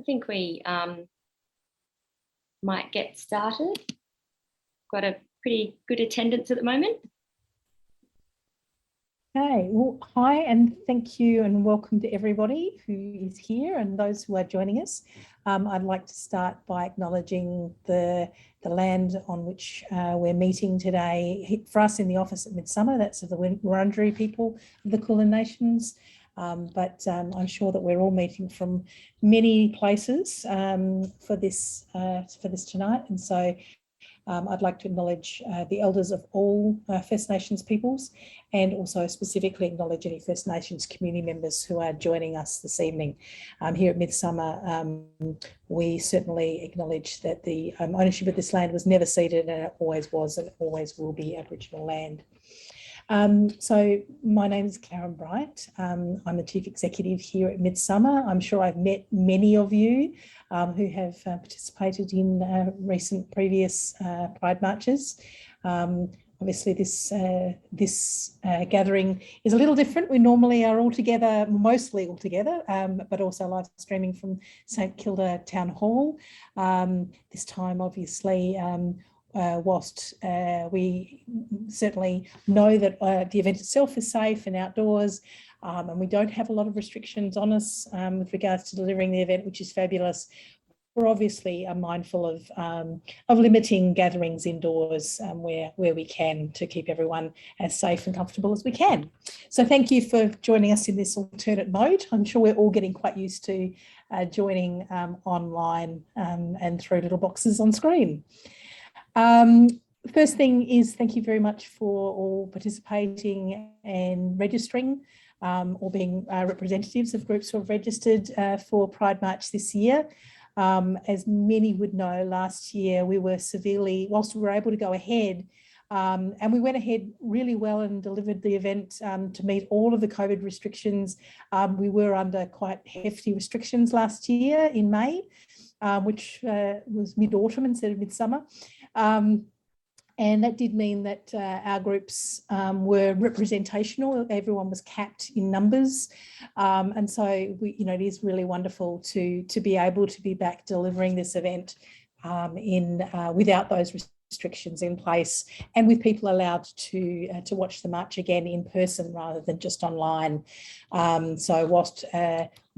think we might get started. Got a pretty good attendance at the moment. Okay, well, hi and thank you and welcome to everybody who is here and those who are joining us. I'd like to start by acknowledging the land on which we're meeting today. For us in the office at Midsummer, that's of the Wurundjeri people of the Kulin Nations. But I'm sure that we're all meeting from many places for this tonight, and so I'd like to acknowledge the elders of all First Nations peoples, and also specifically acknowledge any First Nations community members who are joining us this evening. Here at Midsummer, we certainly acknowledge that the ownership of this land was never ceded, and it always was and always will be Aboriginal land. So my name is Karen Bright. I'm the Chief Executive here at Midsummer. I'm sure I've met many of you who have participated in recent previous Pride marches. Obviously this gathering is a little different. We normally are all together, mostly all together, but also live streaming from St Kilda Town Hall. This time obviously whilst we certainly know that the event itself is safe and outdoors, and we don't have a lot of restrictions on us with regards to delivering the event, which is fabulous, we're obviously mindful of limiting gatherings indoors where we can, to keep everyone as safe and comfortable as we can. So thank you for joining us in this alternate mode. I'm sure we're all getting quite used to joining online and through little boxes on screen. First thing is thank you very much for all participating and registering, or being representatives of groups who have registered for Pride March this year. As many would know, last year we were severely, whilst we were able to go ahead, and we went ahead really well and delivered the event to meet all of the COVID restrictions. We were under quite hefty restrictions last year in May, which was mid-autumn instead of midsummer. And that did mean that our groups were representational. Everyone was capped in numbers. And so it is really wonderful to be able to be back delivering this event without those restrictions in place, and with people allowed to watch the march again in person rather than just online. So whilst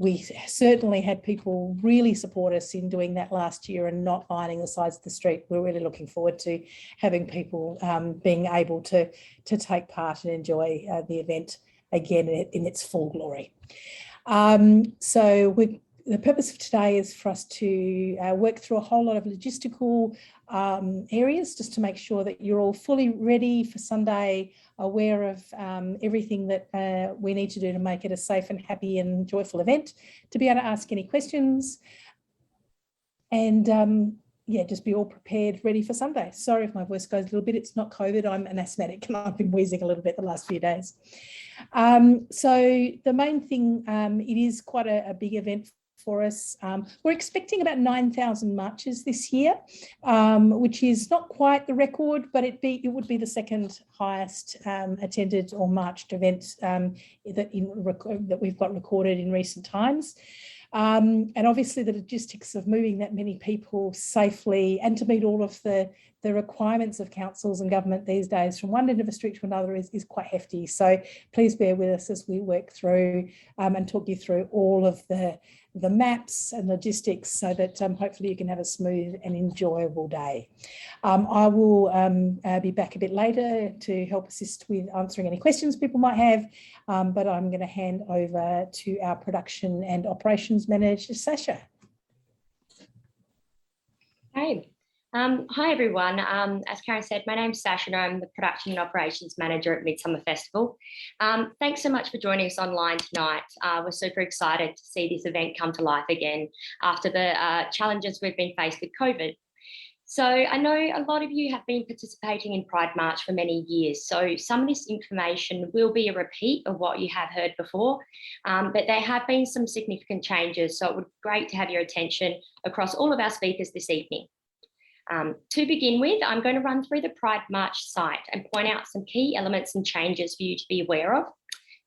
we certainly had people really support us in doing that last year and not lining the sides of the street, we're really looking forward to having people being able to take part and enjoy the event again in its full glory. The purpose of today is for us to work through a whole lot of logistical areas, just to make sure that you're all fully ready for Sunday, aware of everything that we need to do to make it a safe and happy and joyful event, to be able to ask any questions, and just be all prepared, ready for Sunday. Sorry if my voice goes a little bit, it's not COVID, I'm an asthmatic and I've been wheezing a little bit the last few days. So the main thing, it is quite a big event for us. We're expecting about 9,000 marches this year, which is not quite the record, but it would be the second highest attended or marched event that we've got recorded in recent times. And obviously the logistics of moving that many people safely and to meet all of the requirements of councils and government these days from one end of the street to another is quite hefty. So please bear with us as we work through and talk you through all of the maps and logistics, so that hopefully you can have a smooth and enjoyable day. I will be back a bit later to help assist with answering any questions people might have, but I'm going to hand over to our production and operations manager, Sasha. Hey. Hi everyone, as Karen said, my name's Sasha and I'm the Production and Operations Manager at Midsummer Festival. Thanks so much for joining us online tonight. We're super excited to see this event come to life again after the challenges we've been faced with COVID. So I know a lot of you have been participating in Pride March for many years, so some of this information will be a repeat of what you have heard before, but there have been some significant changes, so it would be great to have your attention across all of our speakers this evening. To begin with, I'm going to run through the Pride March site and point out some key elements and changes for you to be aware of.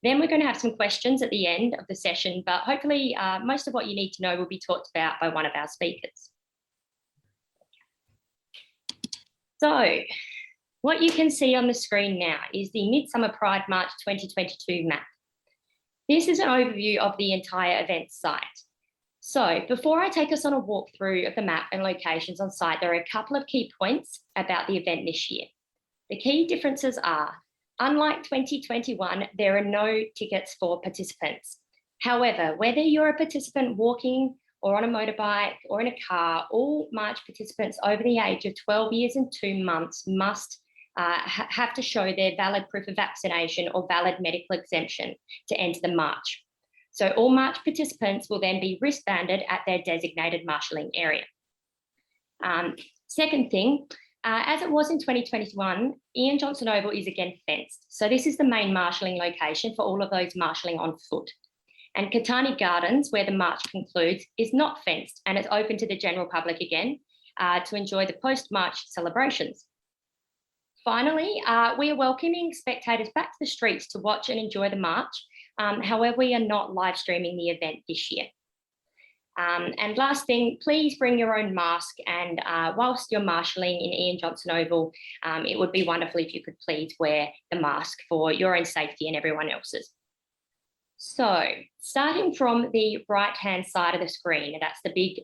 Then we're going to have some questions at the end of the session, but hopefully most of what you need to know will be talked about by one of our speakers. So what you can see on the screen now is the Midsummer Pride March 2022 map. This is an overview of the entire event site. So before I take us on a walkthrough of the map and locations on site, there are a couple of key points about the event this year. The key differences are, unlike 2021, there are no tickets for participants. However, whether you're a participant walking or on a motorbike or in a car, all March participants over the age of 12 years and 2 months must have to show their valid proof of vaccination or valid medical exemption to enter the march. So all March participants will then be wristbanded at their designated marshalling area. Second thing, as it was in 2021, Ian Johnson Oval is again fenced. So this is the main marshalling location for all of those marshalling on foot. And Katana Gardens, where the march concludes, is not fenced and it's open to the general public again to enjoy the post-march celebrations. Finally, we are welcoming spectators back to the streets to watch and enjoy the march. However, we are not live streaming the event this year. And last thing, please bring your own mask, and whilst you're marshalling in Ian Johnson Oval, it would be wonderful if you could please wear the mask for your own safety and everyone else's. So starting from the right-hand side of the screen, that's the big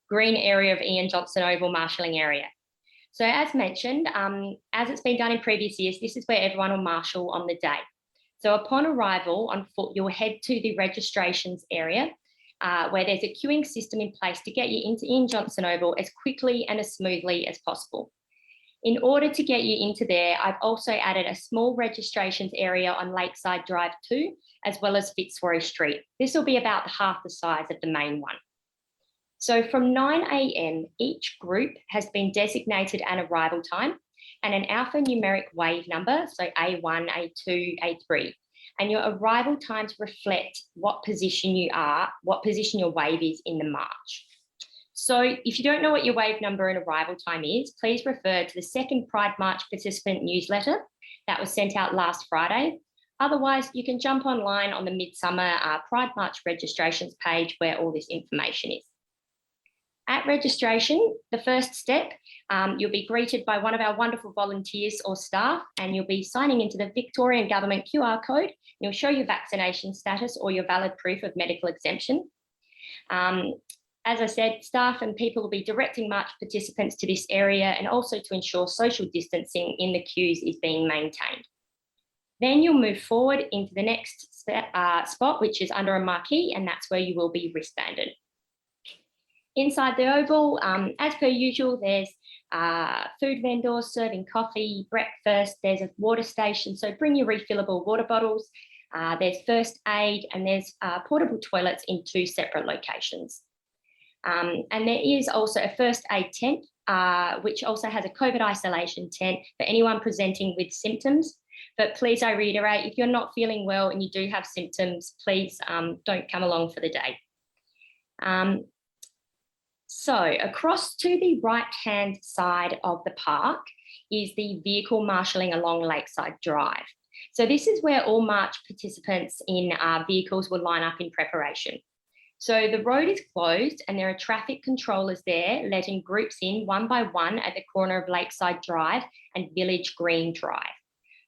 green area of Ian Johnson Oval marshalling area. So as mentioned, as it's been done in previous years, this is where everyone will marshal on the day. So upon arrival on foot, you'll head to the registrations area where there's a queuing system in place to get you into Ian Johnson Oval as quickly and as smoothly as possible. In order to get you into there, I've also added a small registrations area on Lakeside Drive 2, as well as Fitzroy Street. This will be about half the size of the main one. So from 9 a.m, each group has been designated an arrival time and an alphanumeric wave number, so A1, A2, A3. And your arrival times reflect what position you are, what position your wave is in the march. So if you don't know what your wave number and arrival time is, please refer to the second Pride March participant newsletter that was sent out last Friday. Otherwise, you can jump online on the Midsummer Pride March registrations page where all this information is. At registration, the first step, you'll be greeted by one of our wonderful volunteers or staff, and you'll be signing into the Victorian Government QR code. You'll show your vaccination status or your valid proof of medical exemption. As I said, staff and people will be directing march participants to this area and also to ensure social distancing in the queues is being maintained. Then you'll move forward into the next spot, which is under a marquee, and that's where you will be wristbanded. Inside the Oval, as per usual, there's food vendors serving coffee, breakfast, there's a water station, so bring your refillable water bottles, there's first aid, and there's portable toilets in 2 separate locations. And there is also a first aid tent, which also has a COVID isolation tent for anyone presenting with symptoms. But please, I reiterate, if you're not feeling well and you do have symptoms, please don't come along for the day. So across to the right-hand side of the park is the vehicle marshalling along Lakeside Drive. So this is where all march participants in vehicles will line up in preparation. So the road is closed and there are traffic controllers there letting groups in one by one at the corner of Lakeside Drive and Village Green Drive.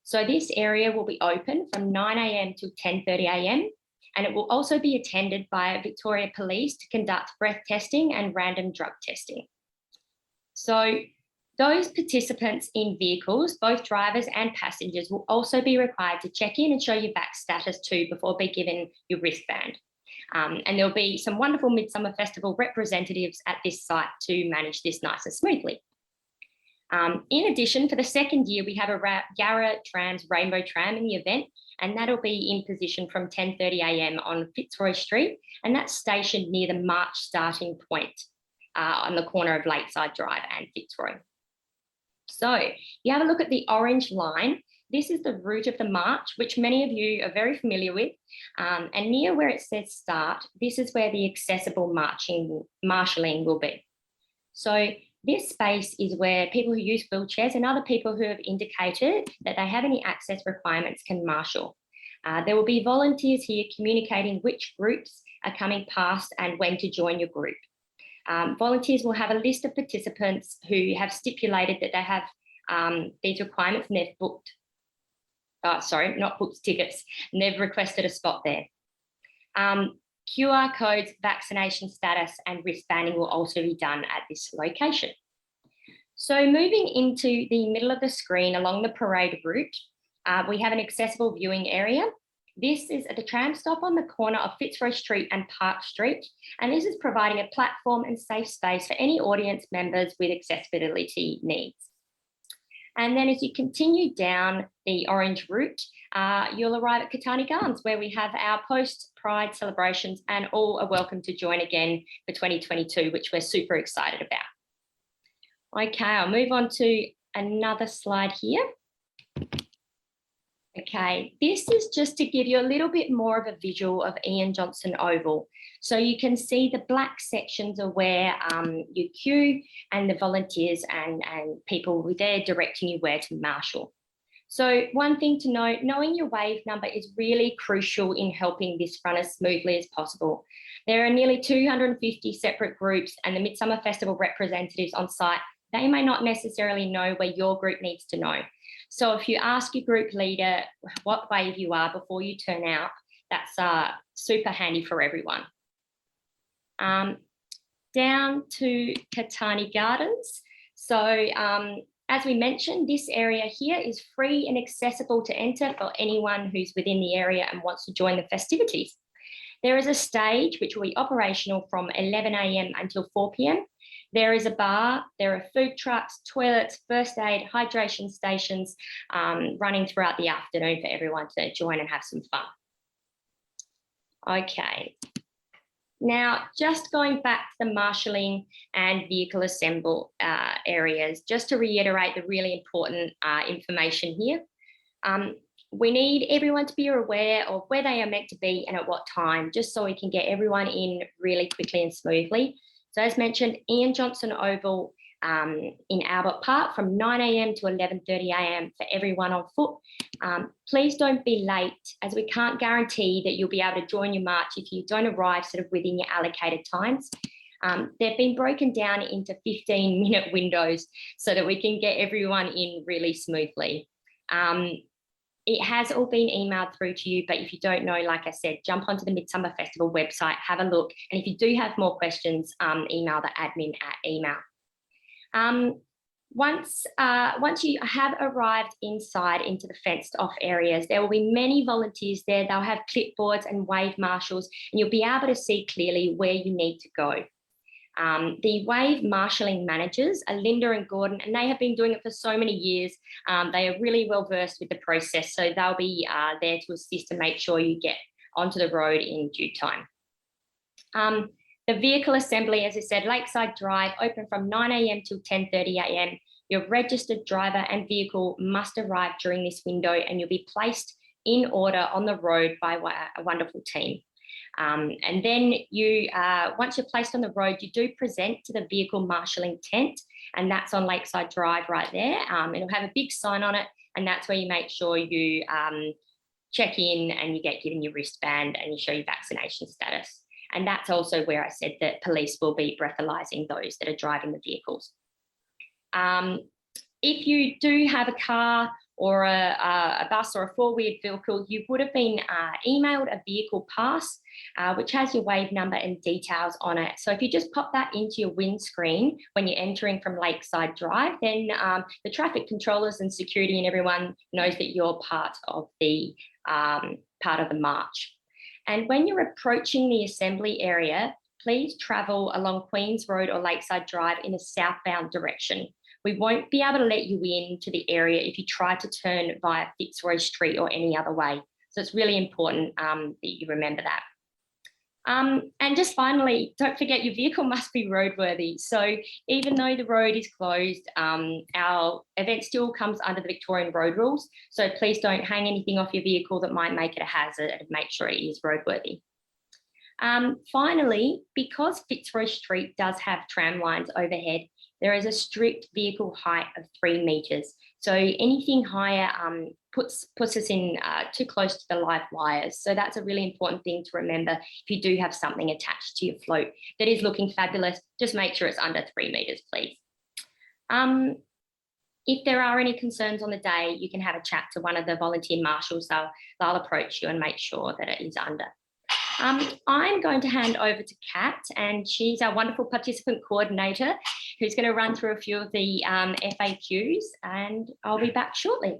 So this area will be open from 9 a.m. till 10:30 a.m. and it will also be attended by Victoria Police to conduct breath testing and random drug testing. So those participants in vehicles, both drivers and passengers, will also be required to check in and show your vax status too before being given your wristband. And there'll be some wonderful Midsummer Festival representatives at this site to manage this nice and smoothly. In addition, for the second year, we have a Yarra Trams Rainbow Tram in the event, and that'll be in position from 10:30 a.m. on Fitzroy Street, and that's stationed near the march starting point on the corner of Lakeside Drive and Fitzroy. So you have a look at the orange line. This is the route of the march, which many of you are very familiar with. And near where it says start, this is where the accessible marshalling will be. So this space is where people who use wheelchairs and other people who have indicated that they have any access requirements can marshal. There will be volunteers here communicating which groups are coming past and when to join your group. Volunteers will have a list of participants who have stipulated that they have these requirements and they've booked, not booked tickets, and they've requested a spot there. QR codes, vaccination status and wristbanding will also be done at this location. So moving into the middle of the screen along the parade route, we have an accessible viewing area. This is at the tram stop on the corner of Fitzroy Street and Park Street, and this is providing a platform and safe space for any audience members with accessibility needs. And then as you continue down the orange route, you'll arrive at Katana Gardens, where we have our post-Pride celebrations, and all are welcome to join again for 2022, which we're super excited about. Okay, I'll move on to another slide here. Okay, this is just to give you a little bit more of a visual of Ian Johnson Oval. So you can see the black sections are where you queue and the volunteers and people were there directing you where to marshal. So one thing to note, knowing your wave number is really crucial in helping this run as smoothly as possible. There are nearly 250 separate groups and the Midsummer Festival representatives on site. They may not necessarily know where your group needs to know. So if you ask your group leader what wave you are before you turn out, that's super handy for everyone. Down to Katana Gardens. So as we mentioned, this area here is free and accessible to enter for anyone who's within the area and wants to join the festivities. There is a stage which will be operational from 11 a.m. until 4 p.m. There is a bar, there are food trucks, toilets, first aid, hydration stations running throughout the afternoon for everyone to join and have some fun. Okay, now just going back to the marshalling and vehicle assemble areas, just to reiterate the really important information here. We need everyone to be aware of where they are meant to be and at what time, just so we can get everyone in really quickly and smoothly. So as mentioned, Ian Johnson Oval in Albert Park from 9 a.m. to 11:30 a.m. for everyone on foot. Please don't be late, as we can't guarantee that you'll be able to join your march if you don't arrive sort of within your allocated times. They've been broken down into 15-minute windows so that we can get everyone in really smoothly. It has all been emailed through to you, but if you don't know, like I said, jump onto the Midsummer Festival website, have a look. And if you do have more questions, email the admin at email. Once you have arrived inside into the fenced off areas, there will be many volunteers there. They'll have clipboards and wave marshals, and you'll be able to see clearly where you need to go. The wave marshalling managers are Linda and Gordon, and they have been doing it for so many years. They are really well versed with the process, so they'll be there to assist and make sure you get onto the road in due time. The vehicle assembly, as I said, Lakeside Drive, open from 9 a.m. till 10:30 a.m. Your registered driver and vehicle must arrive during this window, and you'll be placed in order on the road by a wonderful team. And then you, once you're placed on the road, you do present to the vehicle marshalling tent, and that's on Lakeside Drive right there. It'll have a big sign on it, and that's where you make sure you check in and you get given your wristband and you show your vaccination status. And that's also where I said that police will be breathalyzing those that are driving the vehicles. If you do have a car or a bus or a four-wheeled vehicle, you would have been emailed a vehicle pass, which has your wave number and details on it. So if you just pop that into your windscreen when you're entering from Lakeside Drive, then the traffic controllers and security and everyone knows that you're part of the march. And when you're approaching the assembly area, please travel along Queens Road or Lakeside Drive in a southbound direction. We won't be able to let you into the area if you try to turn via Fitzroy Street or any other way. So it's really important that you remember that. And just finally, don't forget your vehicle must be roadworthy. So even though the road is closed, our event still comes under the Victorian road rules. So please don't hang anything off your vehicle that might make it a hazard, and make sure it is roadworthy. Finally, because Fitzroy Street does have tram lines overhead, there is a strict vehicle height of 3 metres. So anything higher puts us in too close to the live wires. So that's a really important thing to remember if you do have something attached to your float that is looking fabulous. Just make sure it's under 3 metres, please. If there are any concerns on the day, you can have a chat to one of the volunteer marshals. They'll approach you and make sure that it is under. I'm going to hand over to Kat, and she's our wonderful participant coordinator who's going to run through a few of the FAQs, and I'll be back shortly.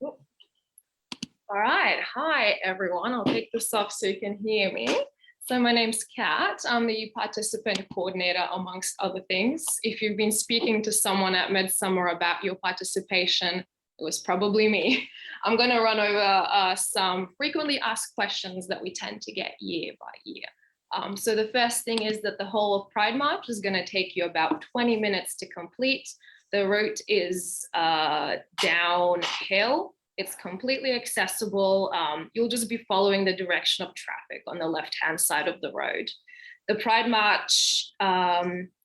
All right, hi everyone. I'll take this off so you can hear me. So my name's Kat. I'm the participant coordinator, amongst other things. If you've been speaking to someone at Midsummer about your participation, it was probably me. I'm going to run over some frequently asked questions that we tend to get year by year. So the first thing is that the whole of Pride March is going to take you about 20 minutes to complete. The route is downhill. It's completely accessible. You'll just be following the direction of traffic on the left-hand side of the road. The Pride March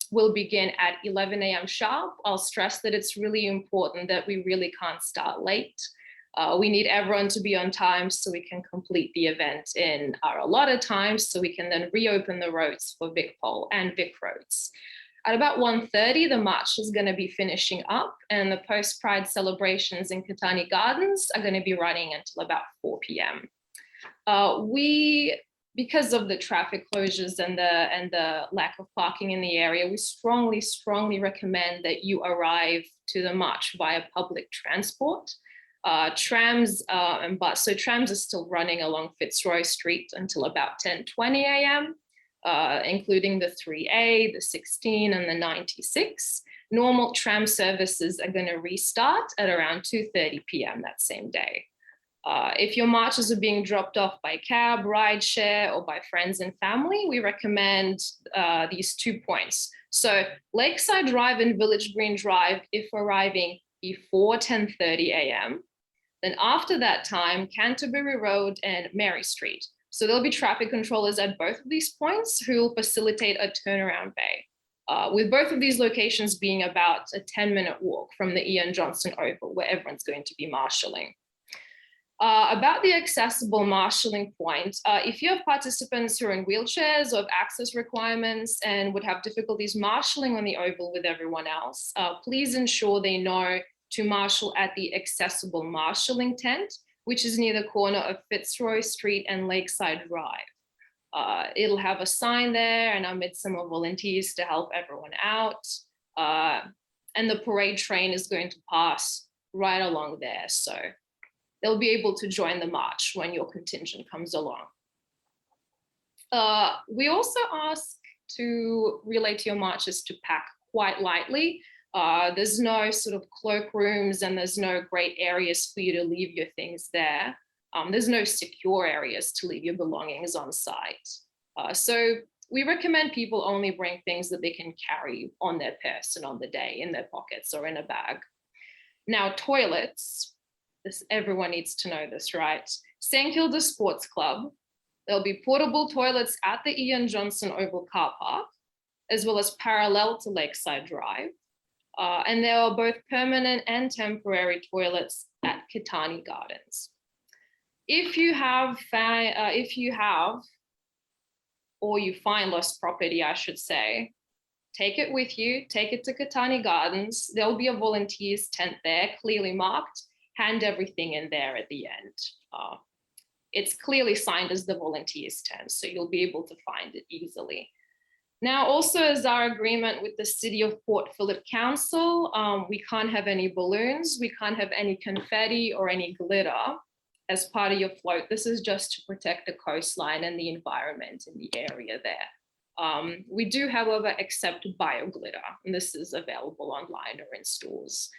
will begin at 11 a.m. sharp. I'll stress that it's really important that we really can't start late. We need everyone to be on time so we can complete the event in our allotted time, so we can then reopen the roads for VicPol and Vic roads. At about 1:30, the march is going to be finishing up, and the post-Pride celebrations in Katana Gardens are going to be running until about 4 p.m. Because of the traffic closures and the lack of parking in the area, we strongly recommend that you arrive to the march via public transport. Trams and bus. So trams are still running along Fitzroy Street until about 10:20 a.m., including the 3A, the 16, and the 96. Normal tram services are going to restart at around 2:30 p.m. that same day. If your marches are being dropped off by cab, rideshare, or by friends and family, we recommend these 2 points. So Lakeside Drive and Village Green Drive, if arriving before 10:30 a.m. Then after that time, Canterbury Road and Mary Street. So there'll be traffic controllers at both of these points who will facilitate a turnaround bay, with both of these locations being about a 10-minute walk from the Ian Johnson Oval, where everyone's going to be marshalling. About the accessible marshalling point, if you have participants who are in wheelchairs or have access requirements and would have difficulties marshalling on the oval with everyone else, please ensure they know to marshal at the accessible marshalling tent, which is near the corner of Fitzroy Street and Lakeside Drive. It'll have a sign there and our Midsummer volunteers to help everyone out. And the parade train is going to pass right along there. So they'll be able to join the march when your contingent comes along. We also ask to relay to your marchers to pack quite lightly. There's no sort of cloakrooms and there's no great areas for you to leave your things there. There's no secure areas to leave your belongings on site. So we recommend people only bring things that they can carry on their person on the day, in their pockets or in a bag. Now, toilets, everyone needs to know this, right? St. Kilda Sports Club, there'll be portable toilets at the Ian Johnson Oval car park, as well as parallel to Lakeside Drive. And there are both permanent and temporary toilets at Katana Gardens. If you find lost property, I should say, take it with you, take it to Katana Gardens. There'll be a volunteer's tent there, clearly marked. Hand everything in there at the end. It's clearly signed as the volunteer's tent, so you'll be able to find it easily. Now, also as our agreement with the City of Port Phillip Council, we can't have any balloons, we can't have any confetti or any glitter as part of your float. This is just to protect the coastline and the environment in the area there. We do, however, accept bio-glitter, and this is available online or in stores.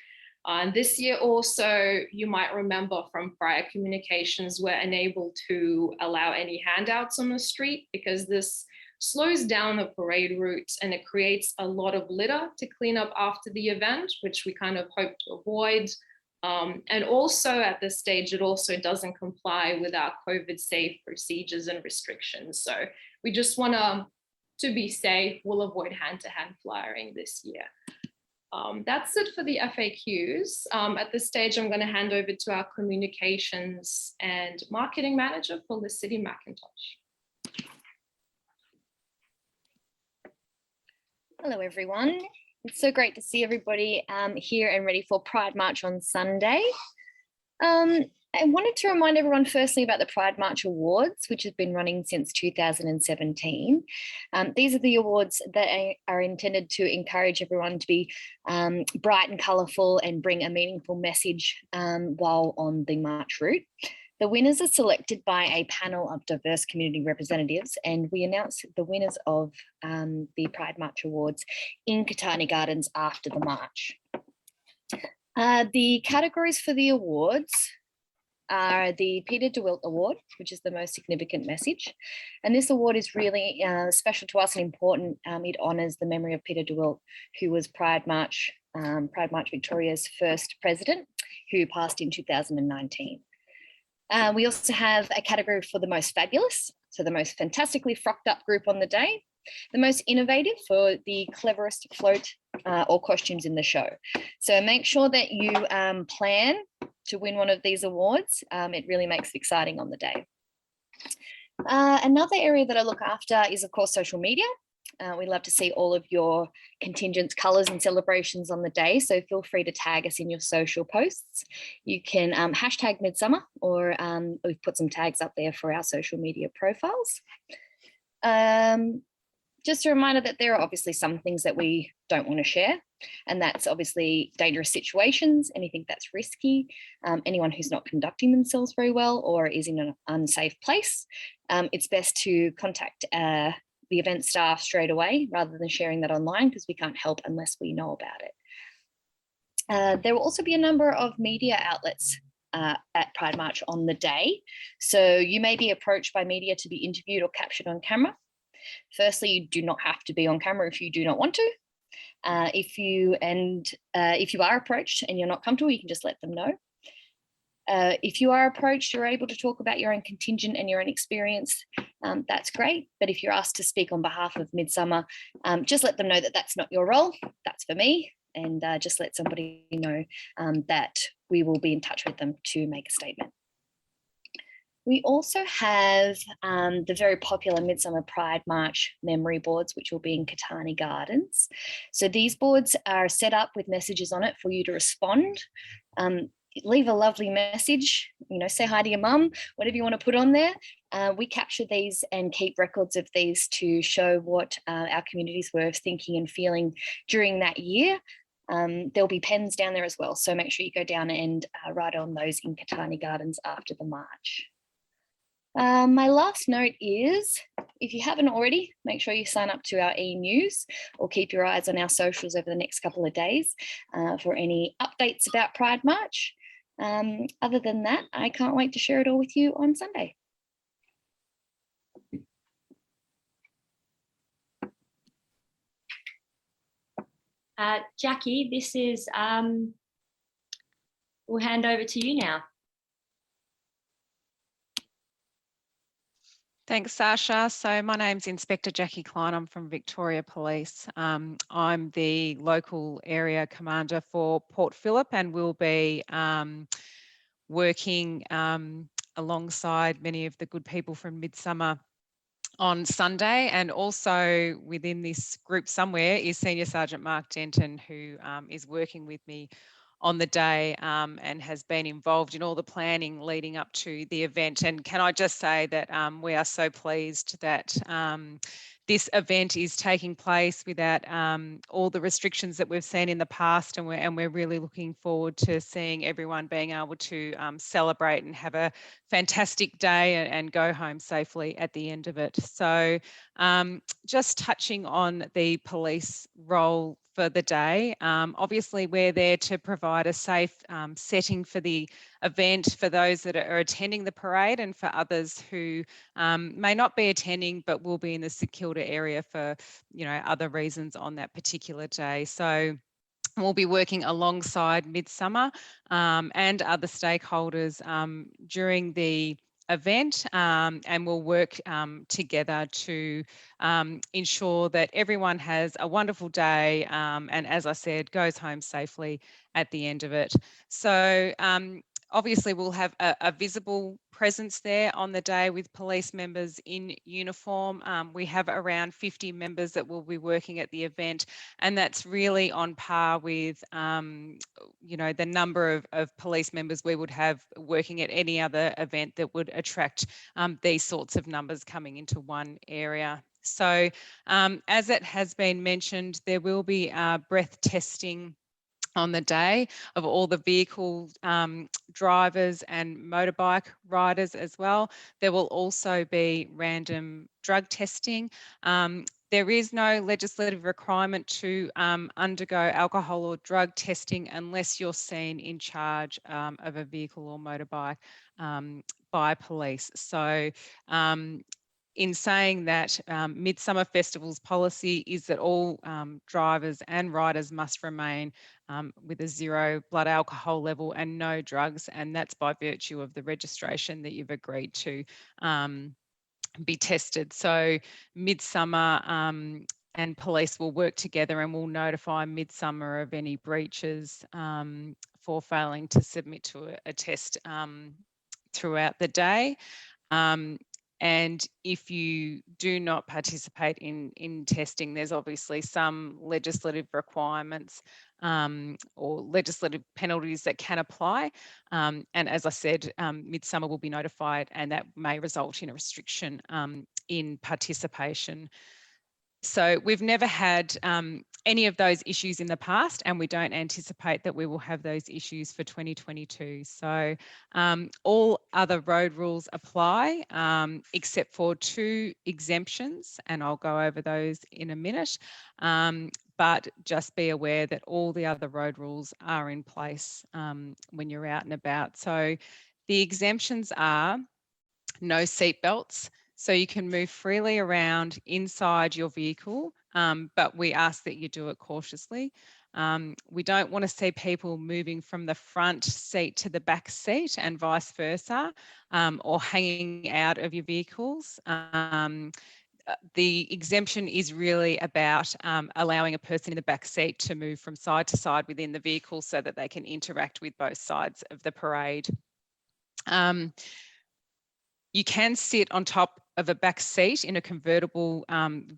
This year also, you might remember from prior communications, we're unable to allow any handouts on the street because this slows down the parade route and it creates a lot of litter to clean up after the event, which we kind of hope to avoid. And also at this stage, it also doesn't comply with our COVID safe procedures and restrictions. So we just want to be safe. We'll avoid hand-to-hand flyering this year. That's it for the FAQs. At this stage, I'm going to hand over to our communications and marketing manager, Felicity McIntosh. Hello, everyone. It's so great to see everybody here and ready for Pride March on Sunday. I wanted to remind everyone firstly about the Pride March Awards, which have been running since 2017. These are the awards that are intended to encourage everyone to be bright and colourful and bring a meaningful message while on the march route. The winners are selected by a panel of diverse community representatives, and we announce the winners of the Pride March Awards in Katana Gardens after the march. The categories for the awards are the Peter Dewilt Award, which is the most significant message. And this award is really special to us and important. It honours the memory of Peter Dewilt, who was Pride March Victoria's first president, who passed in 2019. We also have a category for the most fabulous, so the most fantastically frocked up group on the day, the most innovative for the cleverest float or costumes in the show. So make sure that you plan to win one of these awards. It really makes it exciting on the day. Another area that I look after is, of course, social media. We love to see all of your contingents, colours and celebrations on the day, so feel free to tag us in your social posts. You can hashtag Midsummer, or we've put some tags up there for our social media profiles. Just a reminder that there are obviously some things that we don't want to share, and that's obviously dangerous situations, anything that's risky, anyone who's not conducting themselves very well or is in an unsafe place. It's best to contact the event staff straight away rather than sharing that online, because we can't help unless we know about it. There will also be a number of media outlets at Pride March on the day. So you may be approached by media to be interviewed or captured on camera. Firstly, you do not have to be on camera if you do not want to. If you are approached and you're not comfortable, you can just let them know. If you are approached, you're able to talk about your own contingent and your own experience. That's great. But if you're asked to speak on behalf of Midsummer, just let them know that that's not your role. That's for me. And just let somebody know that we will be in touch with them to make a statement. We also have the very popular Midsummer Pride March memory boards, which will be in Katana Gardens. So these boards are set up with messages on it for you to respond. Leave a lovely message, say hi to your mum, whatever you want to put on there. We capture these and keep records of these to show what our communities were thinking and feeling during that year. There'll be pens down there as well, so make sure you go down and write on those in Katana Gardens after the march. My last note is, if you haven't already, make sure you sign up to our e-news or keep your eyes on our socials over the next couple of days for any updates about Pride March. Other than that, I can't wait to share it all with you on Sunday. Jackie, this is, we'll hand over to you now. Thanks, Sasha. So my name's Inspector Jackie Klein. I'm from Victoria Police. I'm the local area commander for Port Phillip, and will be working alongside many of the good people from Midsummer on Sunday. And also within this group somewhere is Senior Sergeant Mark Denton, who is working with me on the day and has been involved in all the planning leading up to the event. And can I just say that we are so pleased that this event is taking place without all the restrictions that we've seen in the past, and we're really looking forward to seeing everyone being able to celebrate and have a fantastic day and go home safely at the end of it. So just touching on the police role for the day. Obviously, we're there to provide a safe setting for the event for those that are attending the parade, and for others who may not be attending but will be in the St Kilda area for other reasons on that particular day. So We'll be working alongside Midsummer and other stakeholders during the event, and we'll work together to ensure that everyone has a wonderful day and, as I said, goes home safely at the end of it. So obviously we'll have a visible presence there on the day with police members in uniform. We have around 50 members that will be working at the event, and that's really on par with you know, the number of police members we would have working at any other event that would attract these sorts of numbers coming into one area. So as it has been mentioned, there will be breath testing on the day of all the vehicle drivers and motorbike riders as well. There will also be random drug testing. There is no legislative requirement to undergo alcohol or drug testing unless you're seen in charge of a vehicle or motorbike by police. So in saying that, Midsummer Festival's policy is that all drivers and riders must remain with a 0 blood alcohol level and no drugs, and that's by virtue of the registration that you've agreed to be tested. So Midsummer and police will work together and will notify Midsummer of any breaches for failing to submit to a test throughout the day. And if you do not participate in testing, there's obviously some legislative requirements or legislative penalties that can apply. And as I said, Midsummer will be notified, and that may result in a restriction in participation. So we've never had any of those issues in the past, and we don't anticipate that we will have those issues for 2022. So all other road rules apply except for 2 exemptions, and I'll go over those in a minute. But just be aware that all the other road rules are in place when you're out and about. So the exemptions are no seat belts. So you can move freely around inside your vehicle, but we ask that you do it cautiously. We don't want to see people moving from the front seat to the back seat and vice versa, or hanging out of your vehicles. The exemption is really about allowing a person in the back seat to move from side to side within the vehicle so that they can interact with both sides of the parade. You can sit on top of a back seat in a convertible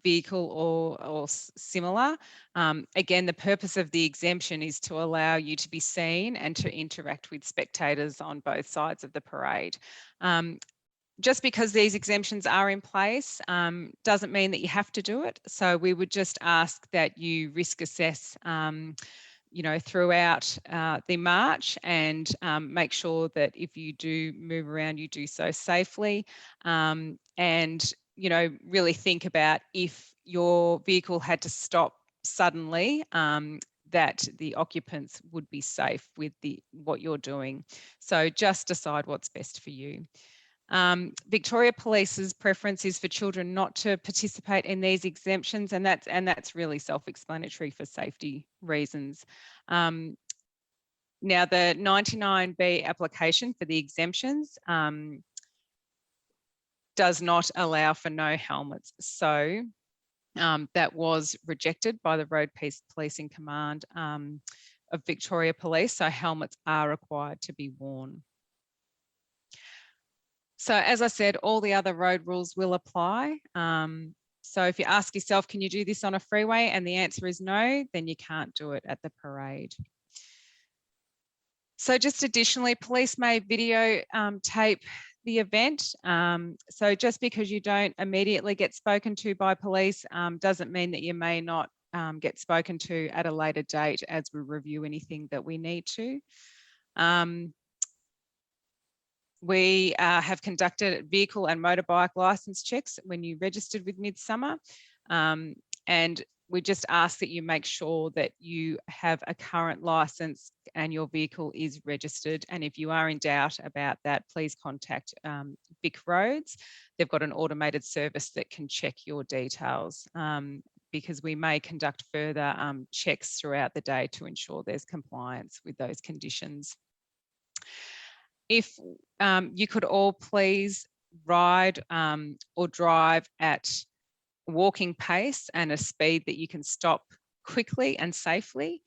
vehicle or similar. Again, the purpose of the exemption is to allow you to be seen and to interact with spectators on both sides of the parade. Just because these exemptions are in place doesn't mean that you have to do it. So we would just ask that you risk assess you know, throughout the march, and make sure that if you do move around, you do so safely, and, you know, really think about if your vehicle had to stop suddenly, that the occupants would be safe with what you're doing. So just decide what's best for you. Victoria Police's preference is for children not to participate in these exemptions, and that's really self-explanatory for safety reasons. Now, the 99B application for the exemptions does not allow for no helmets, so that was rejected by the Road Policing Command of Victoria Police, so helmets are required to be worn. So as I said, all the other road rules will apply. So if you ask yourself, can you do this on a freeway? And the answer is no, then you can't do it at the parade. So just additionally, police may video tape the event. So just because you don't immediately get spoken to by police doesn't mean that you may not get spoken to at a later date as we review anything that we need to. We have conducted vehicle and motorbike licence checks when you registered with Midsummer, and we just ask that you make sure that you have a current licence and your vehicle is registered. And if you are in doubt about that, please contact Vic Roads. They've got an automated service that can check your details. because we may conduct further checks throughout the day to ensure there's compliance with those conditions. If you could all please ride or drive at walking pace and a speed that you can stop quickly and safely.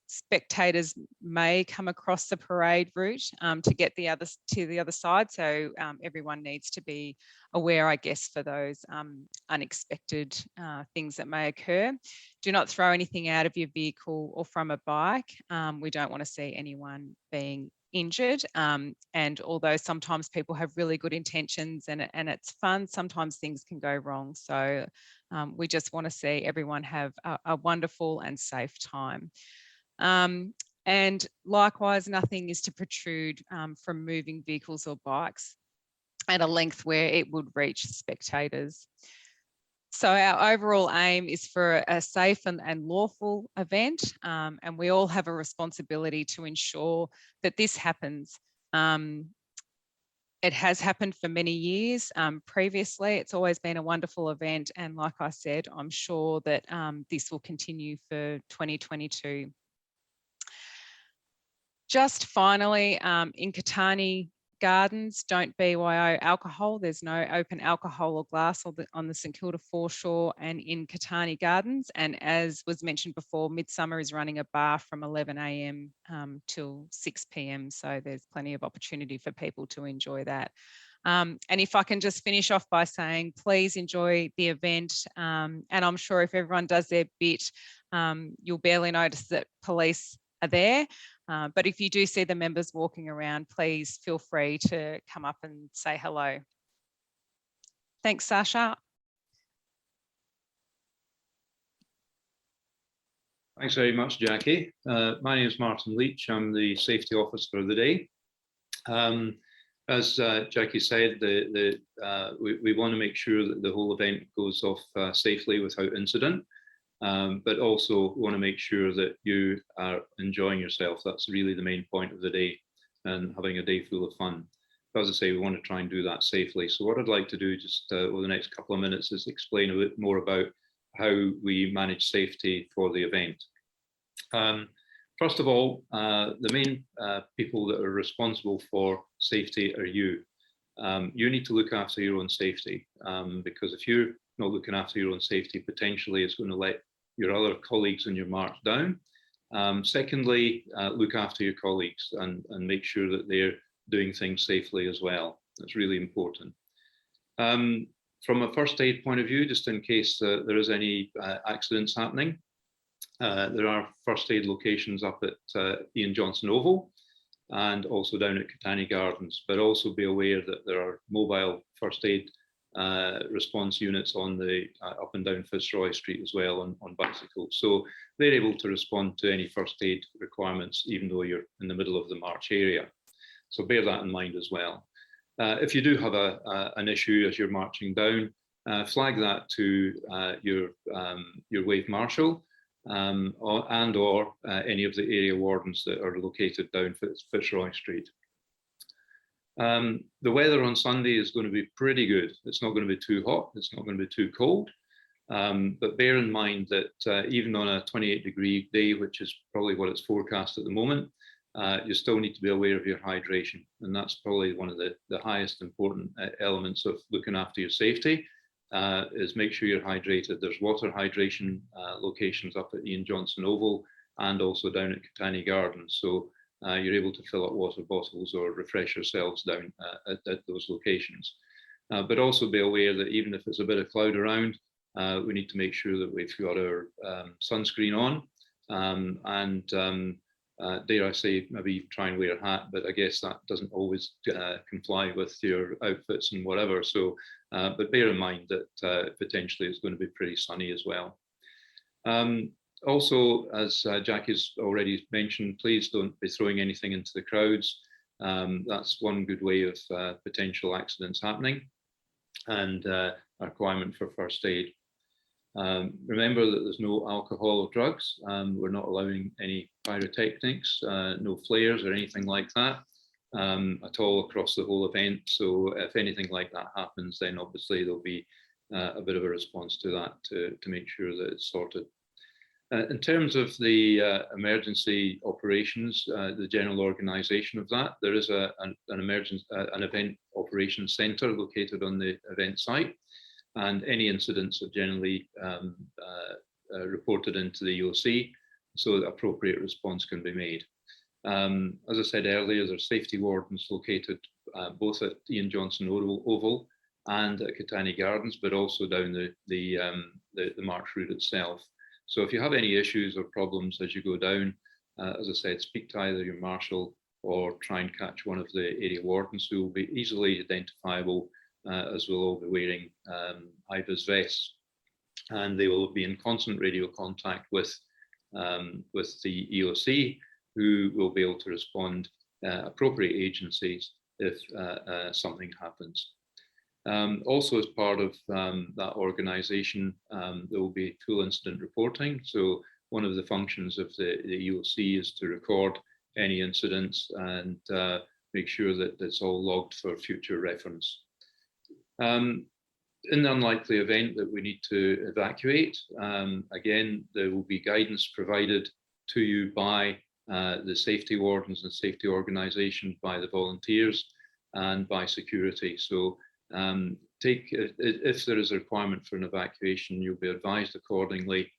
Spectators may come across the parade route to get to the other side, so everyone needs to be aware, I guess, for those unexpected things that may occur. Do not throw anything out of your vehicle or from a bike. We don't want to see anyone being injured, and although sometimes people have really good intentions and it's fun, sometimes things can go wrong. So we just want to see everyone have a wonderful and safe time. And likewise, nothing is to protrude from moving vehicles or bikes at a length where it would reach spectators. So our overall aim is for a safe and lawful event, and we all have a responsibility to ensure that this happens. It has happened for many years previously. It's always been a wonderful event, and like I said, I'm sure that this will continue for 2022. Just finally, in Katana Gardens, don't BYO alcohol. There's no open alcohol or glass on the St Kilda foreshore and in Katana Gardens. And as was mentioned before, Midsummer is running a bar from 11 a.m. Till 6 p.m. So there's plenty of opportunity for people to enjoy that. And if I can just finish off by saying, please enjoy the event. And I'm sure if everyone does their bit, you'll barely notice that police are there. But if you do see the members walking around, please feel free to come up and say hello. Thanks, Sasha. Thanks very much, Jackie. My name is Martin Leach. I'm the safety officer of the day. As Jackie said, we want to make sure that the whole event goes off safely without incident. But also want to make sure that you are enjoying yourself. That's really the main point of the day, and having a day full of fun. As I say, we want to try and do that safely. So what I'd like to do just over the next couple of minutes is explain a bit more about how we manage safety for the event. First of all, the main people that are responsible for safety are you. You need to look after your own safety, because if you're not looking after your own safety, potentially it's going to let your other colleagues on your march down. Secondly, look after your colleagues and make sure that they're doing things safely as well. That's really important. From a first aid point of view, just in case there is any accidents happening, there are first aid locations up at Ian Johnson Oval and also down at Katana Gardens, but also be aware that there are mobile first aid response units on the up and down Fitzroy Street as well on bicycles. So they're able to respond to any first aid requirements, even though you're in the middle of the march area. So bear that in mind as well. If you do have an issue as you're marching down, flag that to your wave marshal or any of the area wardens that are located down Fitzroy Street. The weather on Sunday is going to be pretty good. It's not going to be too hot. It's not going to be too cold. But bear in mind that even on a 28-degree day, which is probably what it's forecast at the moment, you still need to be aware of your hydration. And that's probably one of the highest important elements of looking after your safety, is make sure you're hydrated. There's water hydration locations up at Ian Johnson Oval and also down at Katana Gardens. So you're able to fill up water bottles or refresh yourselves down at those locations. But also be aware that even if it's a bit of cloud around, we need to make sure that we've got our sunscreen on and dare I say, maybe try and wear a hat, but I guess that doesn't always comply with your outfits and whatever. So, but bear in mind that potentially it's going to be pretty sunny as well. Also, as Jackie's already mentioned, please don't be throwing anything into the crowds. That's one good way of potential accidents happening, and a requirement for first aid. Remember that there's no alcohol or drugs. We're not allowing any pyrotechnics, no flares or anything like that at all across the whole event. So if anything like that happens, then obviously there'll be a bit of a response to that to make sure that it's sorted. In terms of the emergency operations, the general organisation of that, there is an event operations centre located on the event site, and any incidents are generally reported into the EOC, so that appropriate response can be made. As I said earlier, there's safety wardens located both at Ian Johnson Oval and at Katana Gardens, but also down the march route itself. So if you have any issues or problems as you go down, as I said, speak to either your marshal or try and catch one of the area wardens, who will be easily identifiable, as we'll all be wearing high-vis vests. And they will be in constant radio contact with the EOC, who will be able to respond appropriate agencies if something happens. Also, as part of that organisation, there will be full incident reporting. So one of the functions of the EOC is to record any incidents and make sure that it's all logged for future reference. In the unlikely event that we need to evacuate, again, there will be guidance provided to you by the safety wardens and safety organisation, by the volunteers and by security. So if there is a requirement for an evacuation, you'll be advised accordingly.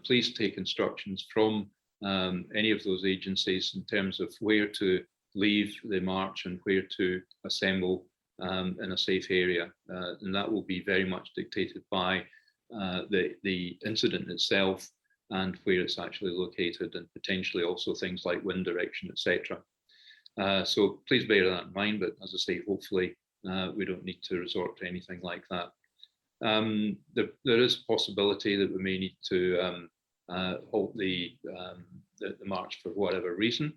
Please take instructions from any of those agencies in terms of where to leave the march and where to assemble in a safe area. And that will be very much dictated by the incident itself and where it's actually located, and potentially also things like wind direction, etc. So please bear that in mind, but as I say, hopefully we don't need to resort to anything like that. There is a possibility that we may need to halt the march for whatever reason.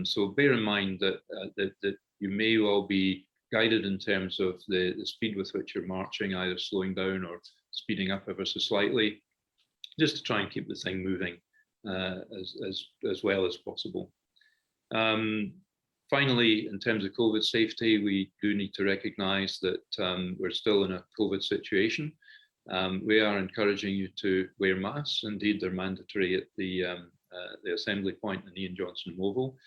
So bear in mind that you may well be guided in terms of the speed with which you're marching, either slowing down or speeding up ever so slightly, just to try and keep the thing moving as well as possible. Finally, in terms of COVID safety, we do need to recognise that we're still in a COVID situation. We are encouraging you to wear masks. Indeed, they're mandatory at the assembly point in Ian Johnson Oval.